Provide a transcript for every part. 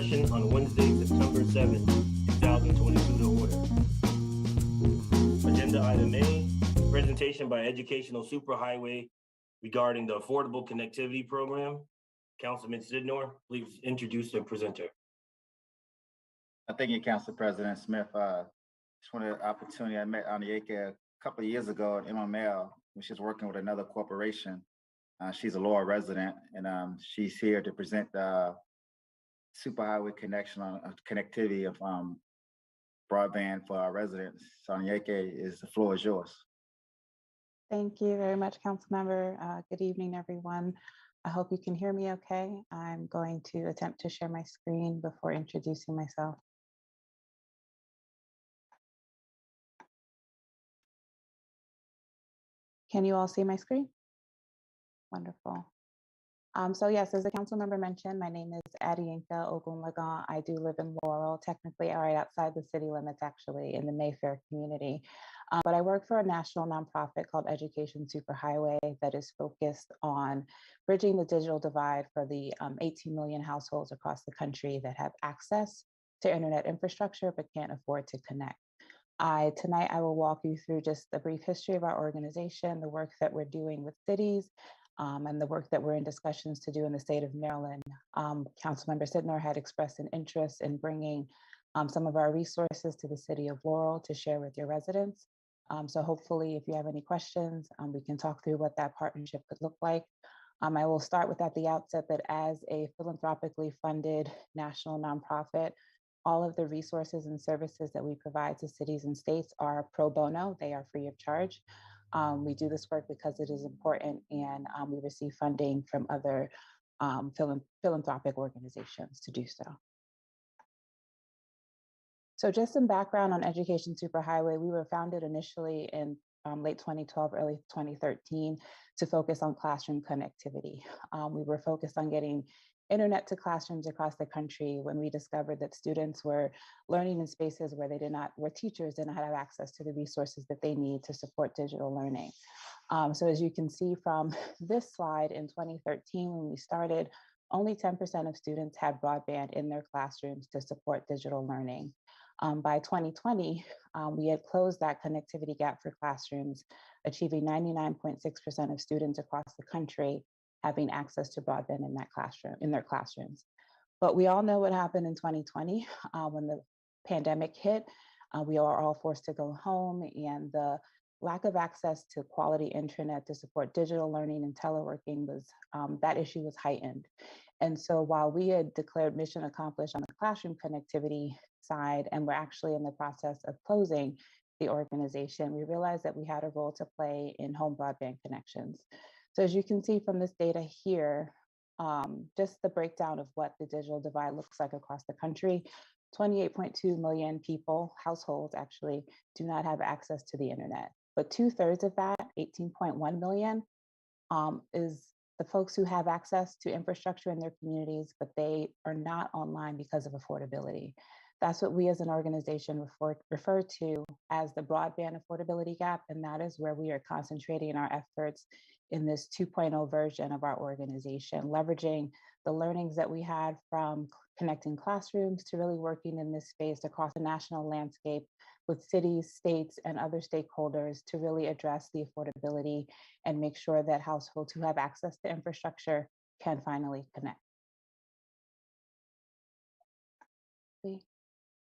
session on Wednesday, September 7th, 2022 to order. Agenda item A, presentation by Educational Superhighway regarding the Affordable Connectivity Program. Councilman Sidnor, please introduce the presenter. Thank you, Council President Smith. Just wanted an opportunity. I met Anieke a couple of years ago at MML when she was working with another corporation. She's a Laurel resident, and she's here to present the Superhighway connection on connectivity of broadband for our residents. So Anieke, the floor is yours. Thank you very much, Council Member. Good evening, everyone. I hope you can hear me okay. I'm going to attempt to share my screen before introducing myself. Can you all see my screen? Wonderful. So yes, as the council member mentioned, my name is Adiinka Ogunlagan. I do live in Laurel, technically right outside the city limits, actually, in the Mayfair community. But I work for a national nonprofit called Education Superhighway that is focused on bridging the digital divide for the 18 million households across the country that have access to internet infrastructure but can't afford to connect. Tonight, I will walk you through just a brief history of our organization, the work that we're doing with cities, and the work that we're in discussions to do in the state of Maryland. Councilmember Sidnor had expressed an interest in bringing some of our resources to the city of Laurel to share with your residents. So hopefully, if you have any questions, we can talk through what that partnership could look like. I will start with at the outset that as a philanthropically funded national nonprofit, all of the resources and services that we provide to cities and states are pro bono. They are free of charge. We do this work because it is important, and we receive funding from other philanthropic organizations to do so. So just some background on Education Superhighway. We were founded initially in late 2012, early 2013 to focus on classroom connectivity. We were focused on getting internet to classrooms across the country when we discovered that students were learning in spaces where where teachers did not have access to the resources that they need to support digital learning. So as you can see from this slide, in 2013, when we started, only 10% of students had broadband in their classrooms to support digital learning. By 2020, we had closed that connectivity gap for classrooms, achieving 99.6% of students across the country having access to broadband in their classrooms. But we all know what happened in 2020 when the pandemic hit. We are all forced to go home, and the lack of access to quality internet to support digital learning and teleworking that issue was heightened. And so while we had declared mission accomplished on the classroom connectivity side, and we're actually in the process of closing the organization, we realized that we had a role to play in home broadband connections. So as you can see from this data here, just the breakdown of what the digital divide looks like across the country, 28.2 million households actually, do not have access to the internet. But 2/3 of that, 18.1 million, is the folks who have access to infrastructure in their communities, but they are not online because of affordability. That's what we as an organization refer to as the broadband affordability gap, and that is where we are concentrating our efforts in this 2.0 version of our organization, leveraging the learnings that we had from connecting classrooms to really working in this space across the national landscape with cities, states, and other stakeholders to really address the affordability and make sure that households who have access to infrastructure can finally connect.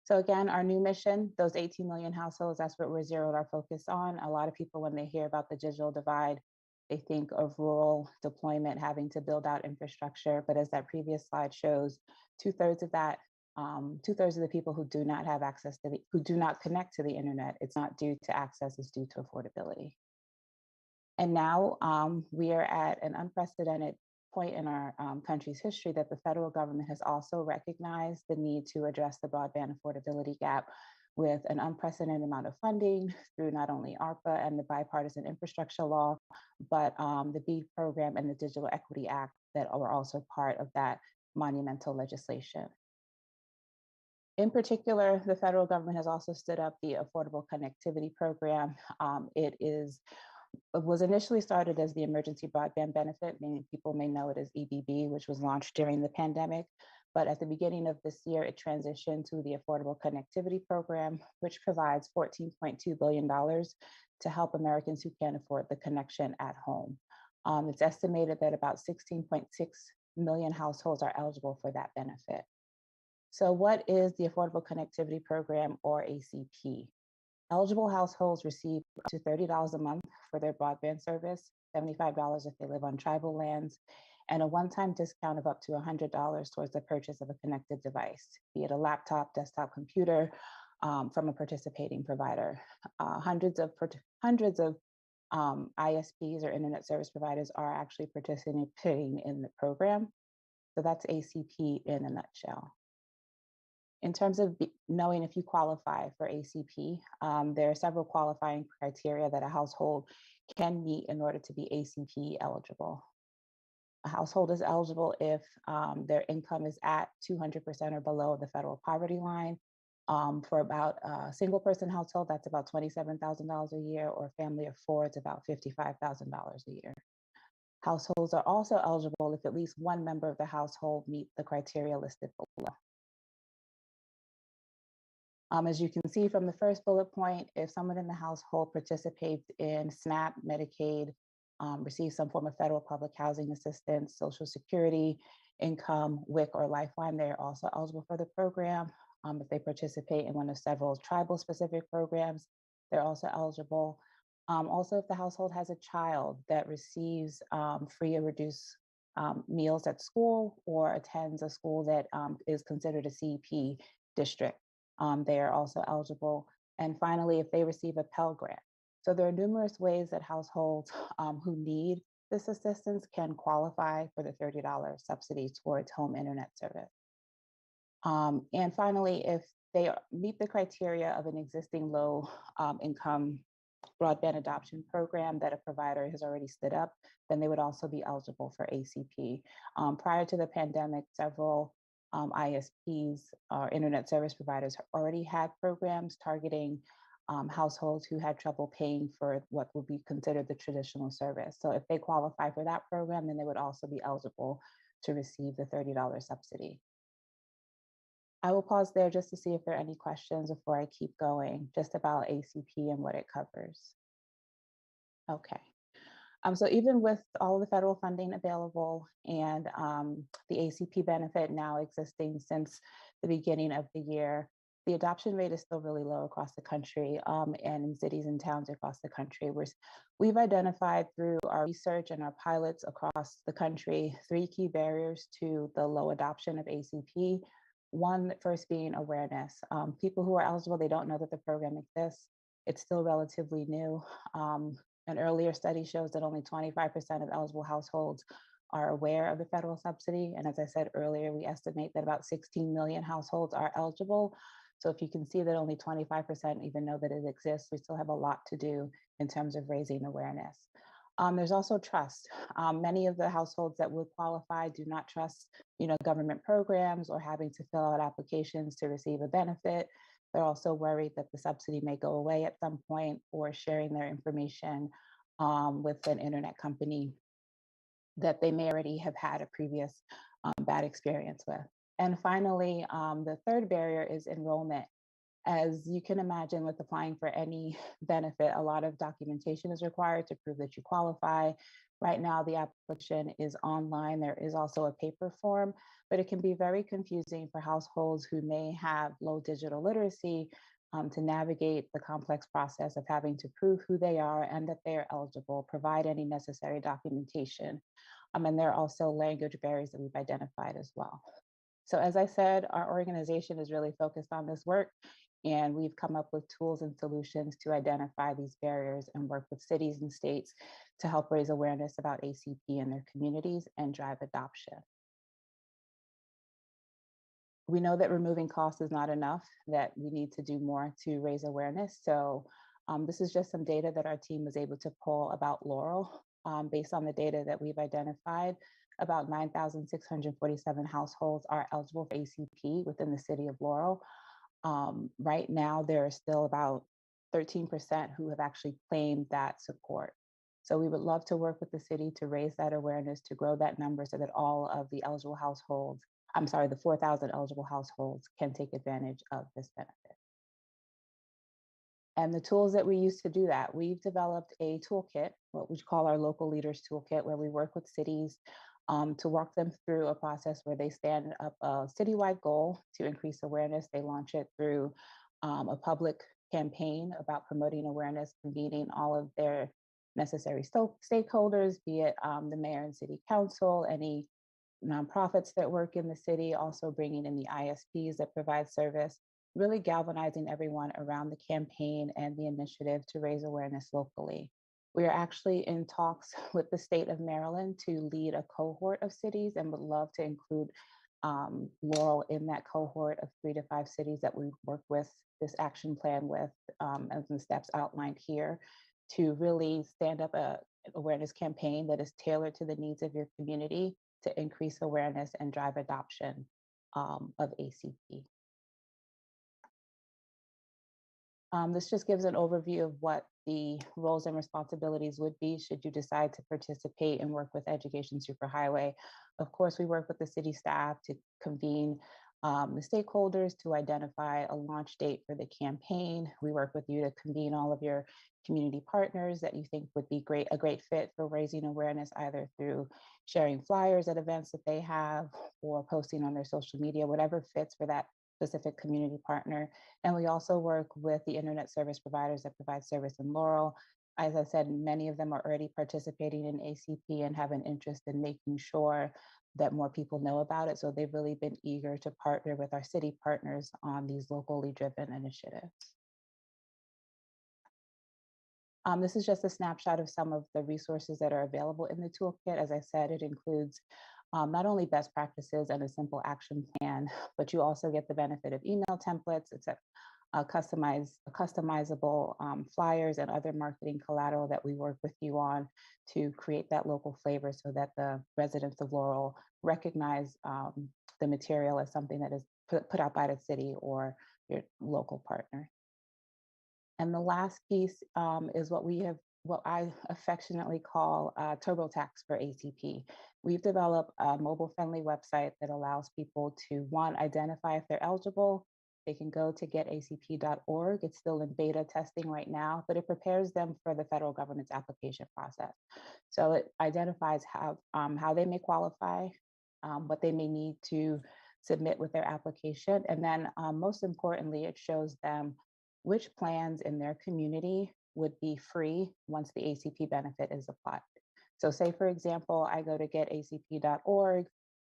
So again, our new mission, those 18 million households, that's what we're zeroed our focus on. A lot of people, when they hear about the digital divide, they think of rural deployment, having to build out infrastructure. But as that previous slide shows, 2/3 of that, 2/3 of the people who do not have access who do not connect to the internet, it's not due to access, it's due to affordability. And now we are at an unprecedented point in our country's history that the federal government has also recognized the need to address the broadband affordability gap with an unprecedented amount of funding through not only ARPA and the bipartisan infrastructure law, but the BEAD program and the Digital Equity Act that are also part of that monumental legislation. In particular, the federal government has also stood up the Affordable Connectivity Program. It was initially started as the Emergency Broadband Benefit, meaning people may know it as EBB, which was launched during the pandemic. But at the beginning of this year, it transitioned to the Affordable Connectivity Program, which provides $14.2 billion to help Americans who can't afford the connection at home. It's estimated that about 16.6 million households are eligible for that benefit. So what is the Affordable Connectivity Program, or ACP? Eligible households receive up to $30 a month for their broadband service, $75 if they live on tribal lands, and a one-time discount of up to $100 towards the purchase of a connected device, be it a laptop, desktop computer, from a participating provider. Hundreds of ISPs, or internet service providers, are actually participating in the program. So that's ACP in a nutshell. In terms of knowing if you qualify for ACP, there are several qualifying criteria that a household can meet in order to be ACP eligible. A household is eligible if their income is at 200% or below the federal poverty line. For about a single person household, that's about $27,000 a year, or a family of four, it's about $55,000 a year. Households are also eligible if at least one member of the household meet the criteria listed below. As you can see from the first bullet point, if someone in the household participates in SNAP, Medicaid, receives some form of federal public housing assistance, Social Security, income, WIC, or Lifeline, they're also eligible for the program. If they participate in one of several tribal specific programs, they're also eligible. Also, if the household has a child that receives free or reduced meals at school, or attends a school that is considered a CEP district, they are also eligible. And finally, if they receive a Pell Grant. So there are numerous ways that households who need this assistance can qualify for the $30 subsidy towards home internet service. And finally, if they meet the criteria of an existing low income broadband adoption program that a provider has already stood up, then they would also be eligible for ACP. Prior to the pandemic, several ISPs, or internet service providers, already had programs targeting households who had trouble paying for what would be considered the traditional service. So if they qualify for that program, then they would also be eligible to receive the $30 subsidy. I will pause there just to see if there are any questions before I keep going, just about ACP and what it covers. Okay. So even with all the federal funding available and the ACP benefit now existing since the beginning of the year, the adoption rate is still really low across the country, and in cities and towns across the country. We've identified through our research and our pilots across the country 3 key barriers to the low adoption of ACP. One, first being awareness. People who are eligible, they don't know that the program exists. It's still relatively new. An earlier study shows that only 25% of eligible households are aware of the federal subsidy. And as I said earlier, we estimate that about 16 million households are eligible. So if you can see that only 25% even know that it exists, we still have a lot to do in terms of raising awareness. There's also trust. Many of the households that would qualify do not trust, government programs or having to fill out applications to receive a benefit. They're also worried that the subsidy may go away at some point, or sharing their information with an internet company that they may already have had a previous bad experience with. And finally, the third barrier is enrollment. As you can imagine, with applying for any benefit, a lot of documentation is required to prove that you qualify. Right now, the application is online. There is also a paper form, but it can be very confusing for households who may have low digital literacy to navigate the complex process of having to prove who they are and that they are eligible, provide any necessary documentation. And there are also language barriers that we've identified as well. So as I said, our organization is really focused on this work, and we've come up with tools and solutions to identify these barriers and work with cities and states to help raise awareness about ACP in their communities and drive adoption. We know that removing costs is not enough, that we need to do more to raise awareness. So this is just some data that our team was able to pull about Laurel. Based on the data that we've identified, about 9,647 households are eligible for ACP within the city of Laurel. Right now, there are still about 13% who have actually claimed that support. So we would love to work with the city to raise that awareness, to grow that number so that all of the eligible households I'm sorry, the 4,000 eligible households can take advantage of this benefit. And the tools that we use to do that, we've developed a toolkit, what we call our local leaders toolkit, where we work with cities to walk them through a process where they stand up a citywide goal to increase awareness. They launch it through a public campaign about promoting awareness, convening all of their necessary stakeholders, be it the mayor and city council, any nonprofits that work in the city, also bringing in the ISPs that provide service, really galvanizing everyone around the campaign and the initiative to raise awareness locally. We are actually in talks with the state of Maryland to lead a cohort of cities and would love to include Laurel in that cohort of 3 to 5 cities that we work with this action plan with, as the steps outlined here, to really stand up an awareness campaign that is tailored to the needs of your community to increase awareness and drive adoption of ACP. This just gives an overview of what the roles and responsibilities would be should you decide to participate and work with Education Superhighway. Of course, we work with the city staff to convene the stakeholders to identify a launch date for the campaign. We work with you to convene all of your community partners that you think would be a great fit for raising awareness, either through sharing flyers at events that they have or posting on their social media, whatever fits for that specific community partner. And we also work with the internet service providers that provide service in Laurel. As I said, many of them are already participating in ACP and have an interest in making sure that more people know about it. So they've really been eager to partner with our city partners on these locally driven initiatives. This is just a snapshot of some of the resources that are available in the toolkit. As I said, it includes not only best practices and a simple action plan, but you also get the benefit of email templates. It's customizable flyers and other marketing collateral that we work with you on to create that local flavor so that the residents of Laurel recognize the material as something that is put out by the city or your local partner. And the last piece is what I affectionately call TurboTax for ACP. We've developed a mobile-friendly website that allows people to, one, identify if they're eligible. They can go to getacp.org. It's still in beta testing right now, but it prepares them for the federal government's application process. So it identifies how they may qualify, what they may need to submit with their application. And then most importantly, it shows them which plans in their community would be free once the ACP benefit is applied. So say, for example, I go to getacp.org,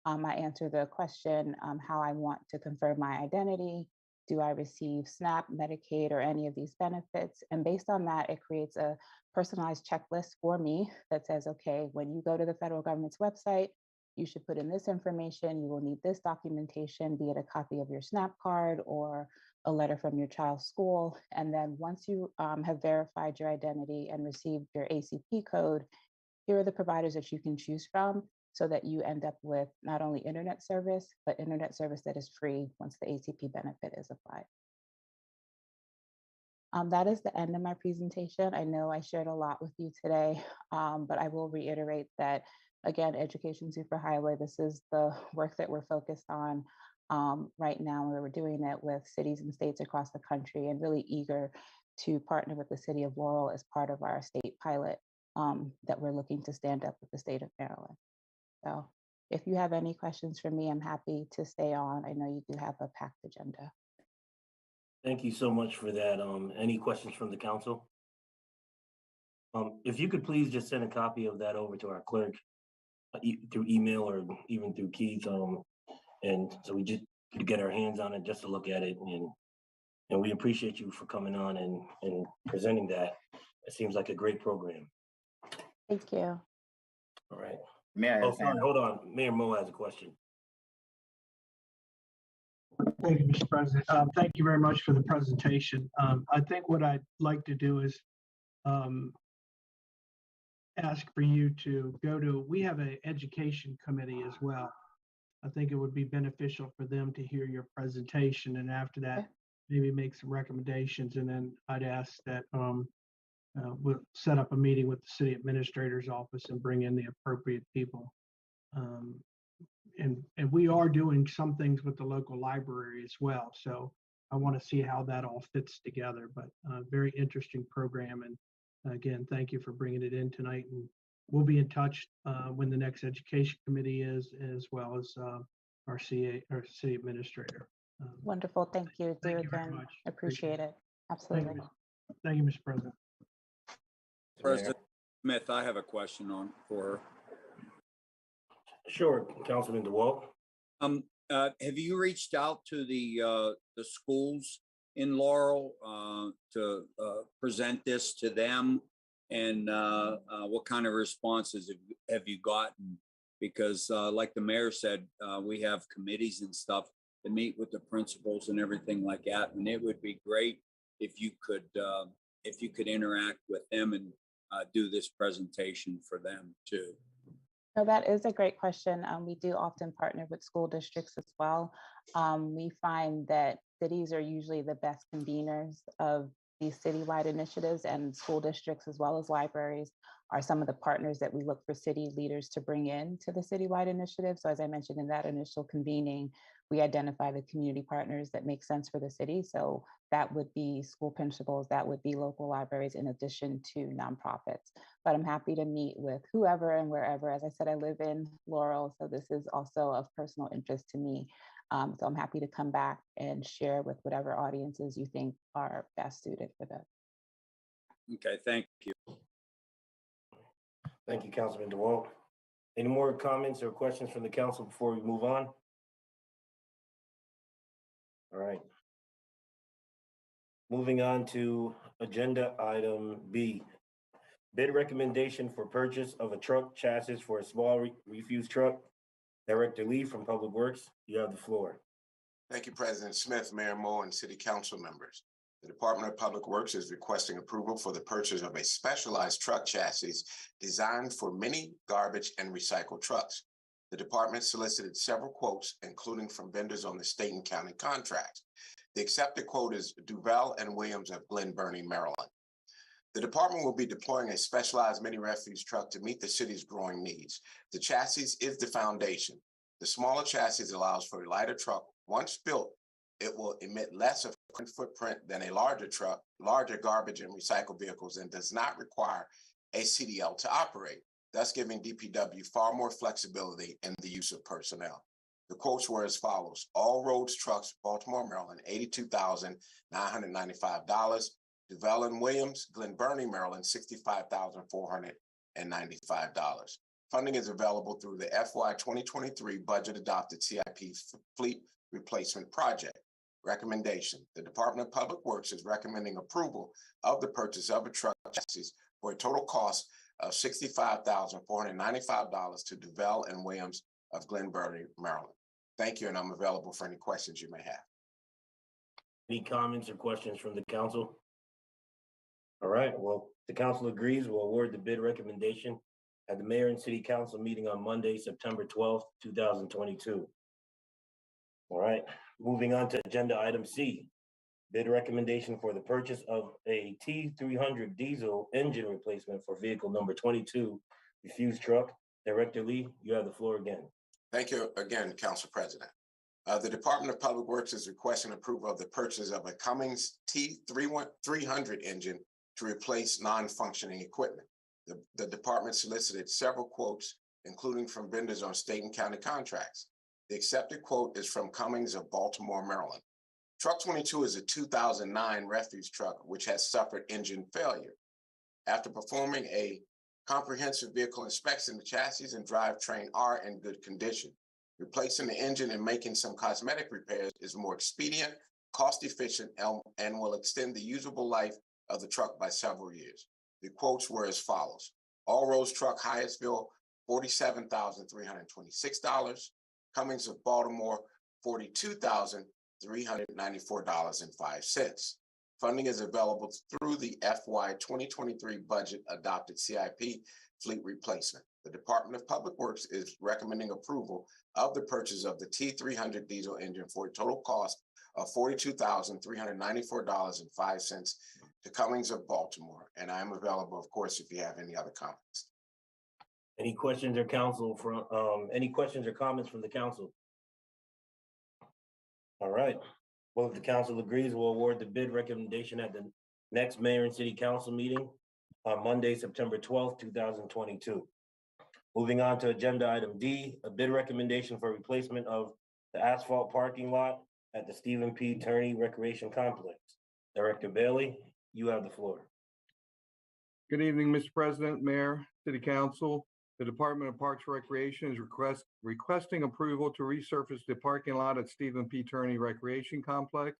I answer the question, how I want to confirm my identity. Do I receive SNAP, Medicaid, or any of these benefits? And based on that, it creates a personalized checklist for me that says, okay, when you go to the federal government's website, you should put in this information. You will need this documentation, be it a copy of your SNAP card or a letter from your child's school. And then once you have verified your identity and received your ACP code, here are the providers that you can choose from so that you end up with not only internet service, but internet service that is free once the ACP benefit is applied. That is the end of my presentation. I know I shared a lot with you today, but I will reiterate that, again, Education Superhighway, this is the work that we're focused on right now, where we're doing it with cities and states across the country, and really eager to partner with the city of Laurel as part of our state pilot that we're looking to stand up with the state of Maryland. So if you have any questions for me, I'm happy to stay on. I know you do have a packed agenda. Thank you so much for that. Any questions from the council? If you could please just send a copy of that over to our clerk through email or even through Keith, and so we just could get our hands on it just to look at it. And we appreciate you for coming on and presenting that. It seems like a great program. Thank you. All right. Mayor, Sorry, hold on. Mayor Mo has a question. Thank you, Mr. President. Thank you very much for the presentation. I think what I'd like to do is ask for you to go to, we have an education committee as well. I think it would be beneficial for them to hear your presentation, and after that, maybe make some recommendations. And then I'd ask that we'll set up a meeting with the city administrator's office and bring in the appropriate people and we are doing some things with the local library as well. So I want to see how that all fits together, but very interesting program. And again, thank you for bringing it in tonight. And we'll be in touch when the next education committee is, as well as our city administrator. Wonderful. Thank you. Thank Do you very again. much. Appreciate it. Thank Absolutely. you, thank you, Mr. President. President Smith, I have a question for her. Sure, Councilman DeWalt. Have you reached out to the schools in Laurel to present this to them? And what kind of responses have you gotten? Because like the mayor said, we have committees and stuff to meet with the principals and everything like that. And it would be great if you could interact with them and do this presentation for them too. No, that is a great question. We do often partner with school districts as well. We find that cities are usually the best conveners of these citywide initiatives, and school districts as well as libraries are some of the partners that we look for city leaders to bring in to the citywide initiative. So as I mentioned in that initial convening, we identify the community partners that make sense for the city. So that would be school principals, that would be local libraries, in addition to nonprofits. But I'm happy to meet with whoever and wherever. As I said, I live in Laurel, so this is also of personal interest to me. So I'm happy to come back and share with whatever audiences you think are best suited for this. Okay, thank you. Thank you, Councilman DeWalt. Any more comments or questions from the council before we move on? All right. Moving on to agenda item B. Bid recommendation for purchase of a truck chassis for a small refuse truck. Director Lee from Public Works, you have the floor. Thank you, President Smith, Mayor Moore, and City Council members. The Department of Public Works is requesting approval for the purchase of a specialized truck chassis designed for mini, garbage, and recycled trucks. The department solicited several quotes, including from vendors on the state and county contracts. The accepted quote is Duval and Williams of Glen Burnie, Maryland. The department will be deploying a specialized mini refuse truck to meet the city's growing needs. The chassis is the foundation. The smaller chassis allows for a lighter truck. Once built, it will emit less of a footprint than a larger truck, larger garbage and recycle vehicles, and does not require a CDL to operate, thus giving DPW far more flexibility in the use of personnel. The quotes were as follows: All Roads Trucks, Baltimore, Maryland, $82,995. Duval and Williams, Glen Burnie, Maryland, $65,495. Funding is available through the FY 2023 budget adopted CIP Fleet Replacement Project. Recommendation: the Department of Public Works is recommending approval of the purchase of a truck chassis for a total cost of $65,495 to Duval and Williams of Glen Burnie, Maryland. Thank you, and I'm available for any questions you may have. Any comments or questions from the council? All right, well, the council agrees. We'll award the bid recommendation at the mayor and city council meeting on Monday, September 12th, 2022. All right, moving on to agenda item C. Bid recommendation for the purchase of a T300 diesel engine replacement for vehicle number 22, refuse truck. Director Lee, you have the floor again. Thank you again, Council President. The Department of Public Works is requesting approval of the purchase of a Cummins T300 engine to replace non-functioning equipment. The department solicited several quotes, including from vendors on state and county contracts. The accepted quote is from Cummins of Baltimore, Maryland. Truck 22 is a 2009 refuse truck which has suffered engine failure. After performing a comprehensive vehicle inspection, the chassis and drivetrain are in good condition. Replacing the engine and making some cosmetic repairs is more expedient, cost-efficient, and will extend the usable life of the truck by several years. The quotes were as follows: All Roads Truck, Hyattsville, $47,326. Cummins of Baltimore, $42,394.05. Funding is available through the FY 2023 budget adopted CIP Fleet Replacement. The Department of Public Works is recommending approval of the purchase of the T300 diesel engine for a total cost of $42,394.05 to Cummins of Baltimore. And I am available, of course, if you have any other comments. Any questions or any questions or comments from the council? All right. Well, if the council agrees, we'll award the bid recommendation at the next mayor and city council meeting on Monday, September 12th, 2022. Moving on to agenda item D, a bid recommendation for replacement of the asphalt parking lot at the Stephen P. Turney Recreation Complex. Director Bailey, you have the floor. Good evening, Mr. President, Mayor, City Council. The Department of Parks and Recreation is requesting approval to resurface the parking lot at Stephen P. Turney Recreation Complex.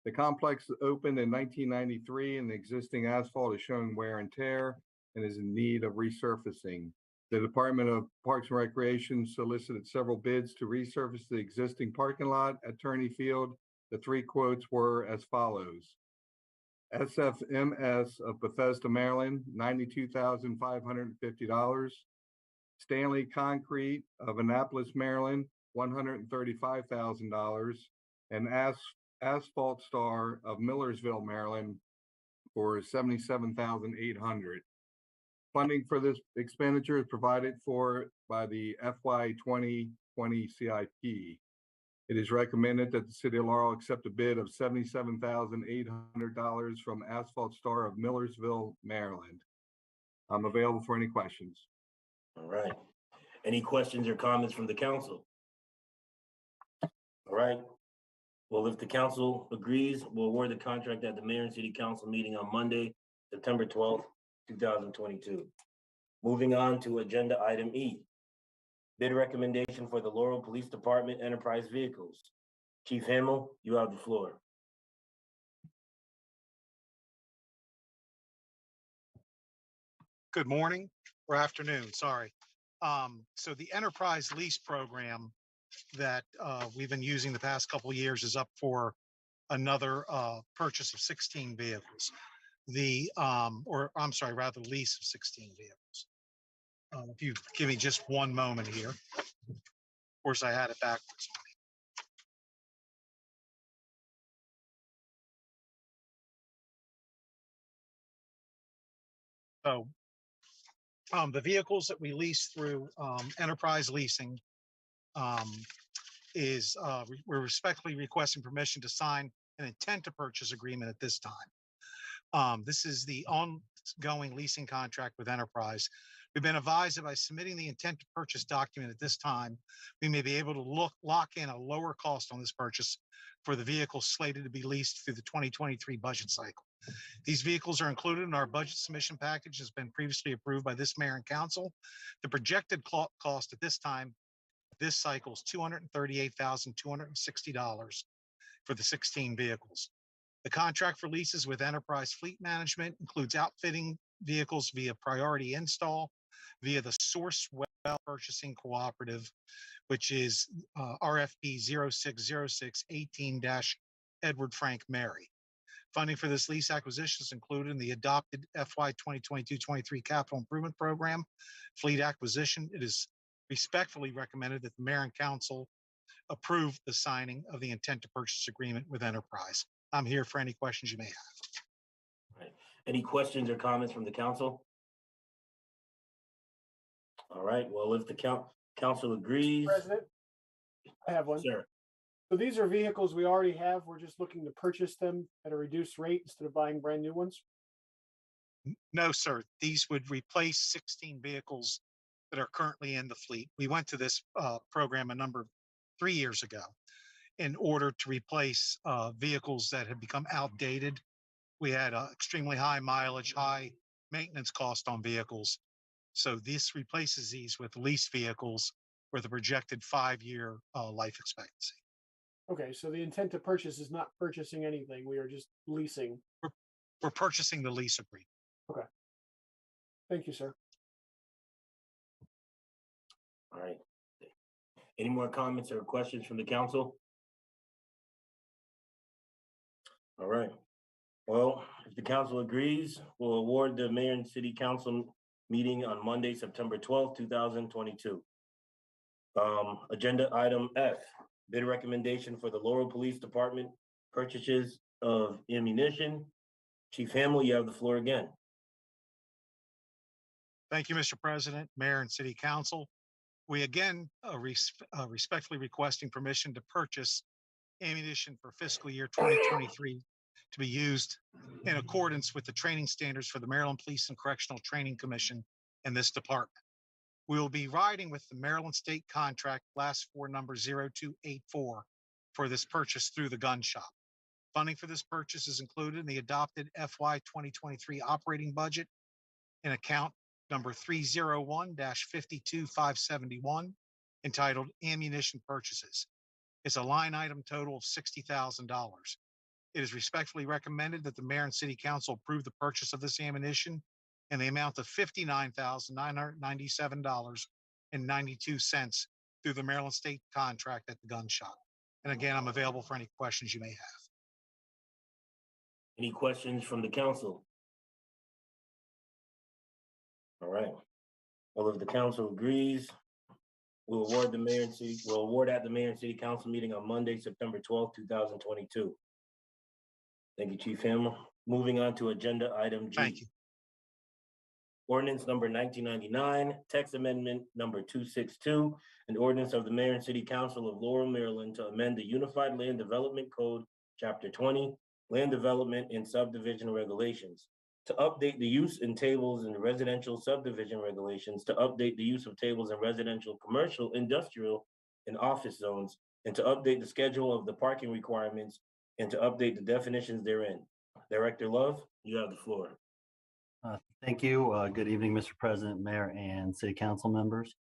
The complex opened in 1993 and the existing asphalt is showing wear and tear and is in need of resurfacing. The Department of Parks and Recreation solicited several bids to resurface the existing parking lot at Turney Field. The three quotes were as follows. SFMS of Bethesda, Maryland, $92,550. Stanley Concrete of Annapolis, Maryland, $135,000. And Asphalt Star of Millersville, Maryland, for $77,800. Funding for this expenditure is provided for by the FY 2020 CIP. It is recommended that the City of Laurel accept a bid of $77,800 from Asphalt Star of Millersville, Maryland. I'm available for any questions. All right. Any questions or comments from the council? All right. Well, if the council agrees, we'll award the contract at the mayor and city council meeting on Monday, September 12th, 2022. Moving on to agenda item E. Bid recommendation for the Laurel Police Department Enterprise Vehicles. Chief Hamel, you have the floor. Good morning or afternoon, sorry. So the enterprise lease program that we've been using the past couple of years is up for another purchase of 16 vehicles. Lease of 16 vehicles. If you give me just one moment here. Of course, I had it backwards. So the vehicles that we lease through enterprise leasing we're respectfully requesting permission to sign an intent to purchase agreement at this time. This is the ongoing leasing contract with Enterprise. We've been advised that by submitting the intent to purchase document at this time, we may be able to lock in a lower cost on this purchase for the vehicles slated to be leased through the 2023 budget cycle. These vehicles are included in our budget submission package, has been previously approved by this mayor and council. The projected cost at this time, this cycle is $238,260 for the 16 vehicles. The contract for leases with Enterprise Fleet Management includes outfitting vehicles via priority install, via the Source Well Purchasing Cooperative, which is RFP 060618-Edward Frank Mary. Funding for this lease acquisition is included in the adopted FY 2022-23 Capital Improvement Program fleet acquisition. It is respectfully recommended that the mayor and council approve the signing of the intent to purchase agreement with Enterprise. I'm here for any questions you may have. All right. Any questions or comments from the council? All right. Well, if the council agrees. President, I have one. Sir. So these are vehicles we already have. We're just looking to purchase them at a reduced rate instead of buying brand new ones. No, sir. These would replace 16 vehicles that are currently in the fleet. We went to this program 3 years ago in order to replace vehicles that had become outdated. We had extremely high mileage, high maintenance cost on vehicles. So this replaces these with lease vehicles with a projected 5-year life expectancy. Okay, so the intent to purchase is not purchasing anything. We are just leasing. We're purchasing the lease agreement. Okay. Thank you, sir. All right. Any more comments or questions from the council? All right. Well, if the council agrees, we'll award the mayor and city council meeting on Monday, September 12th, 2022. Agenda item F, bid recommendation for the Laurel Police Department purchases of ammunition. Chief Hamel, you have the floor again. Thank you, Mr. President, Mayor, and City Council. We again respectfully requesting permission to purchase ammunition for fiscal year 2023 to be used in accordance with the training standards for the Maryland Police and Correctional Training Commission in this department. We will be riding with the Maryland State Contract last four number 0284 for this purchase through the gun shop. Funding for this purchase is included in the adopted FY 2023 operating budget in account number 301-52571 entitled Ammunition Purchases. It's a line item total of $60,000. It is respectfully recommended that the mayor and city council approve the purchase of this ammunition in the amount of $59,997.92 through the Maryland State Contract at the gun shop. And again, I'm available for any questions you may have. Any questions from the council? All right. Well, if the council agrees, we'll award at the mayor and city council meeting on Monday, September 12th, 2022. Thank you, Chief Hammer. Moving on to agenda item G. Thank you. Ordinance number 1999, text amendment number 262, an ordinance of the mayor and city council of Laurel, Maryland to amend the Unified Land Development Code, Chapter 20, Land Development and Subdivision Regulations, to update the use in tables in residential subdivision regulations, to update the use of tables in residential, commercial, industrial, and office zones, and to update the schedule of the parking requirements, and to update the definitions therein. Director Love, you have the floor. Thank you. Good evening, Mr. President, Mayor, and City Council members.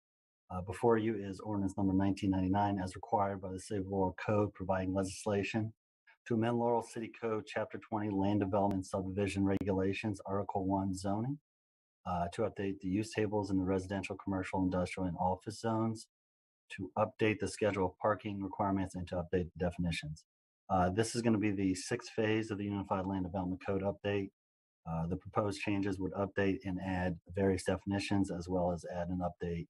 Before you is ordinance number 1999 as required by the City of Laurel Code, providing legislation to amend Laurel City Code, Chapter 20, Land Development Subdivision Regulations, Article 1, Zoning, to update the use tables in the residential, commercial, industrial, and office zones, to update the schedule of parking requirements, and to update the definitions. This is going to be the sixth phase of the Unified Land Development Code update. The proposed changes would update and add various definitions, as well as add and update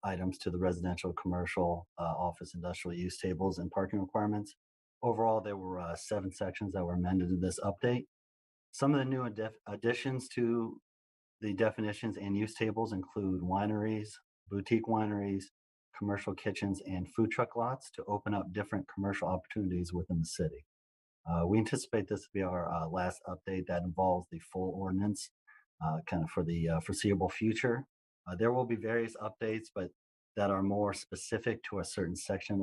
items to the residential, commercial, office, industrial use tables and parking requirements. Overall, there were 7 sections that were amended in this update. Some of the new additions to the definitions and use tables include wineries, boutique wineries, commercial kitchens, and food truck lots to open up different commercial opportunities within the city. We anticipate this to be our last update that involves the full ordinance kind of for the foreseeable future. There will be various updates, but that are more specific to a certain section of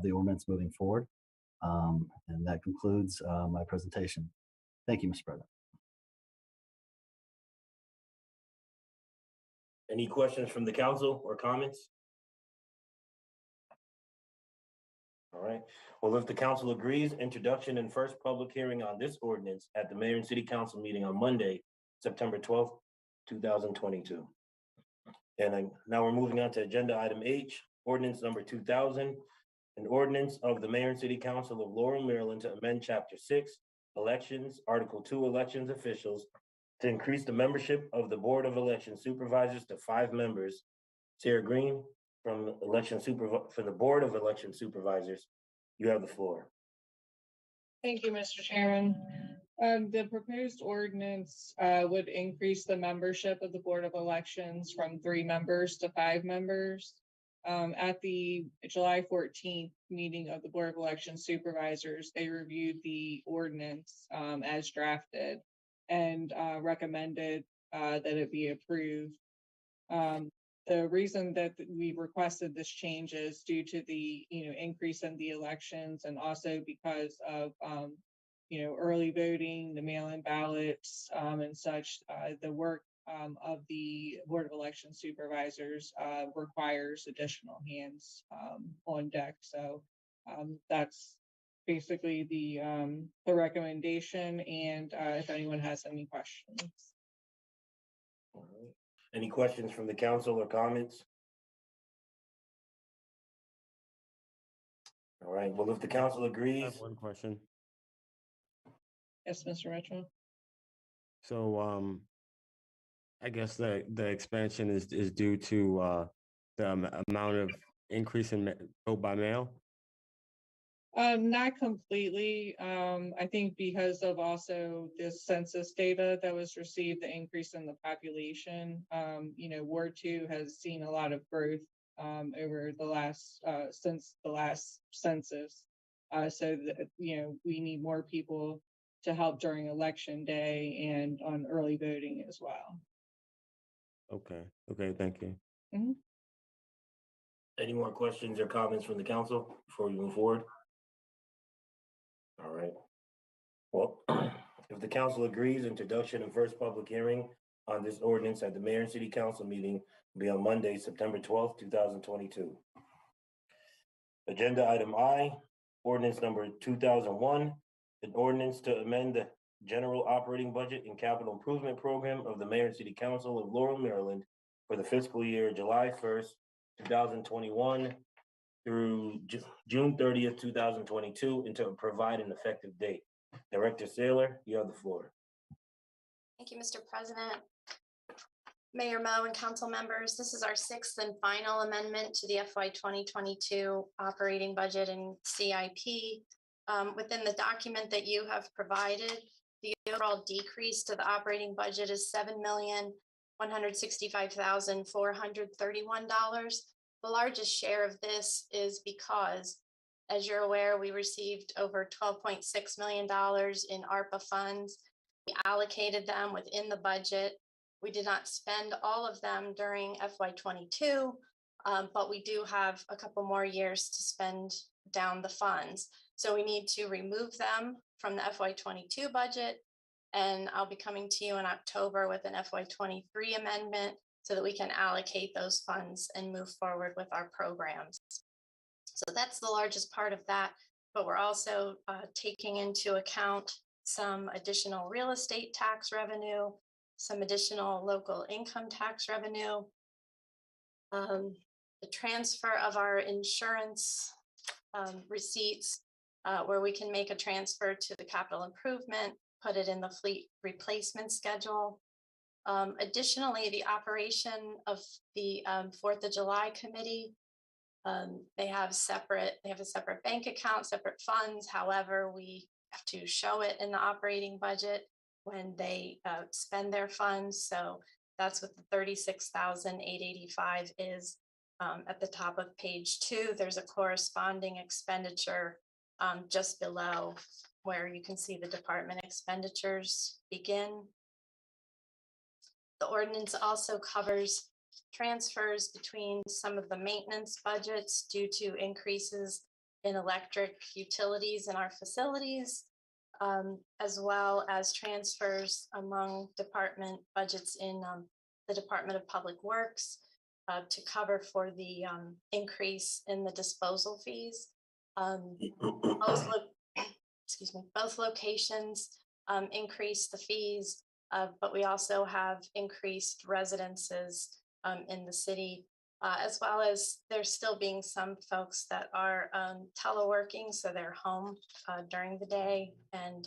the ordinance moving forward. And that concludes my presentation. Thank you, Mr. President. Any questions from the council or comments? All right. Well, if the council agrees, introduction and first public hearing on this ordinance at the mayor and city council meeting on Monday, September 12th, 2022. And now we're moving on to agenda item H, ordinance number 2000, an ordinance of the mayor and city council of Laurel, Maryland to amend chapter 6, elections, article 2, elections officials, to increase the membership of the board of election supervisors to 5 members. Sarah Green from for the board of election supervisors, you have the floor. Thank you, Mr. Chairman. The proposed ordinance would increase the membership of the Board of Elections from 3 members to 5 members. At the July 14th meeting of the Board of Election Supervisors, they reviewed the ordinance as drafted and recommended that it be approved. The reason that we requested this change is due to the increase in the elections, and also because of early voting, the mail-in ballots, and such. The work of the Board of Election Supervisors requires additional hands on deck. So that's basically the recommendation. And if anyone has any questions. All right. Any questions from the council or comments? All right. Well, if the council I agrees. have one question. Yes, Mr. Mitchell. So I guess the expansion is due to the amount of increase in vote by mail. Not completely. I think because of also this census data that was received, the increase in the population, Ward 2 has seen a lot of growth over the last since the last census. So that, we need more people to help during election day and on early voting as well. Okay, thank you. Mhm. Any more questions or comments from the council before we move forward? All right. Well, if the council agrees, introduction and first public hearing on this ordinance at the mayor and city council meeting will be on Monday, September 12th, 2022. Agenda item I, ordinance number 2001, an ordinance to amend the general operating budget and capital improvement program of the mayor and city council of Laurel, Maryland for the fiscal year July 1st, 2021 through June 30th, 2022, and to provide an effective date. Director Saylor, you have the floor. Thank you, Mr. President. Mayor Mo and council members, this is our sixth and final amendment to the FY 2022 operating budget and CIP. Within the document that you have provided, the overall decrease to the operating budget is $7,165,431. The largest share of this is because, as you're aware, we received over $12.6 million in ARPA funds. We allocated them within the budget. We did not spend all of them during FY22, but we do have a couple more years to spend down the funds. So we need to remove them from the FY22 budget, and I'll be coming to you in October with an FY23 amendment so that we can allocate those funds and move forward with our programs. So that's the largest part of that, but we're also taking into account some additional real estate tax revenue, some additional local income tax revenue, the transfer of our insurance receipts, where we can make a transfer to the capital improvement, put it in the fleet replacement schedule. Additionally, the operation of the 4th of July committee, they have a separate bank account, separate funds. However, we have to show it in the operating budget when they spend their funds. So that's what the $36,885 is. At the top of page 2, there's a corresponding expenditure just below where you can see the department expenditures begin. The ordinance also covers transfers between some of the maintenance budgets due to increases in electric utilities in our facilities, as well as transfers among department budgets in the Department of Public Works to cover for the increase in the disposal fees. Both locations increase the fees, but we also have increased residences in the city, as well as there's still being some folks that are teleworking, so they're home during the day, and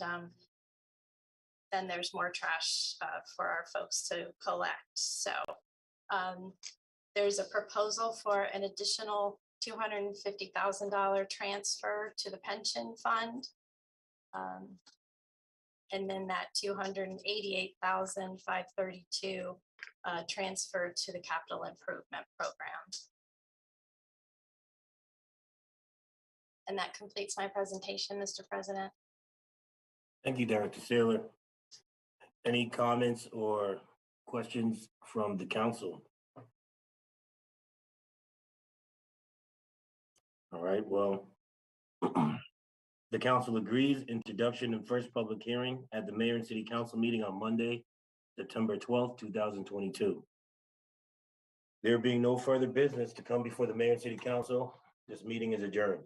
then there's more trash for our folks to collect. So there's a proposal for an additional $250,000 transfer to the pension fund. And then that $288,532 transfer to the capital improvement program. And that completes my presentation, Mr. President. Thank you, Director Saylor. Any comments or questions from the council? All right, well, the council agrees introduction and first public hearing at the mayor and city council meeting on Monday, September 12th, 2022. There being no further business to come before the mayor and city council, this meeting is adjourned.